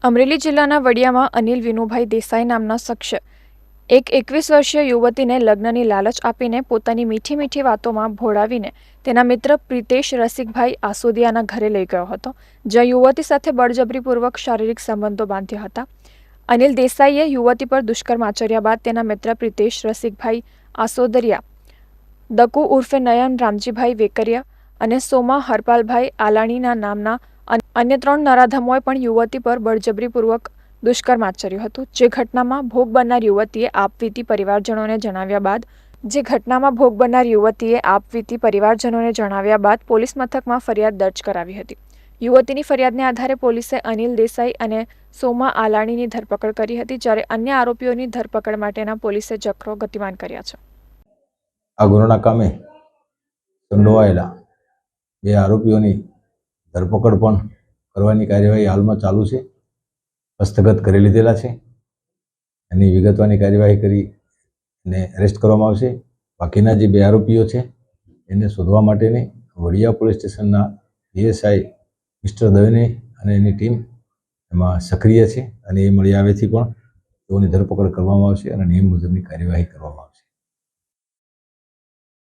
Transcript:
અમરેલી જિલ્લાના વડિયામાં અનિલ વિનુભાઈ દેસાઈ નામના શખ્સ એક 21 વર્ષીય યુવતીને લગ્નની લાલચ આપીને પોતાની મીઠી મીઠી વાતોમાં ભોળાવીને તેના મિત્ર પ્રિતેશ રસિકભાઈ આસોદિયાના ઘરે લઈ ગયો હતો, જ્યાં યુવતી સાથે બળજબરીપૂર્વક શારીરિક સંબંધો બાંધ્યા હતા. અનિલ દેસાઈએ યુવતી પર દુષ્કર્મ આચર્યા બાદ તેના મિત્ર પ્રિતેશ રસિકભાઈ આસોદરિયા, દકુ ઉર્ફે નયન રામજીભાઈ વેકરિયા અને સોમા હરપાલભાઈ આલાણીના નામના અન્ય 3 નરાધમોએ પણ યુવતી પર બળજબરીપૂર્વક દુષ્કર્મ આચર્યું હતું. જે ઘટનામાં ભોગ બનનાર યુવતીએ આપવીતી પરિવારજનોને જણાવ્યા બાદ પોલીસ મથકમાં ફરિયાદ દર્જ કરાવી હતી. યુવતીની ફરિયાદને આધારે પોલીસે અનિલ દેસાઈ અને સોમા આલાણીની ધરપકડ કરી હતી, જ્યારે અન્ય આરોપીઓની ધરપકડ માટેના પોલીસે ચક્રો ગતિમાન કર્યા છે. આ ગુનાના કામે સંડોવાયેલા 2 આરોપીઓની ધરપકડ પણ કરવાની કાર્યવાહી હાલમાં ચાલુ છે. હસ્તગત કરી લીધેલા છે. એની વિગતવાની કાર્યવાહી કરી એને અરેસ્ટ કરવામાં આવશે. બાકીના જે 2 આરોપીઓ છે એને શોધવા માટેની વડિયા પોલીસ સ્ટેશનના પીએસઆઈ મિસ્ટર દવેને અને એની ટીમ એમાં સક્રિય છે અને એ મળી આવેથી પણ તેઓની ધરપકડ કરવામાં આવશે અને નિયમ મુજબની કાર્યવાહી કરવામાં આવશે.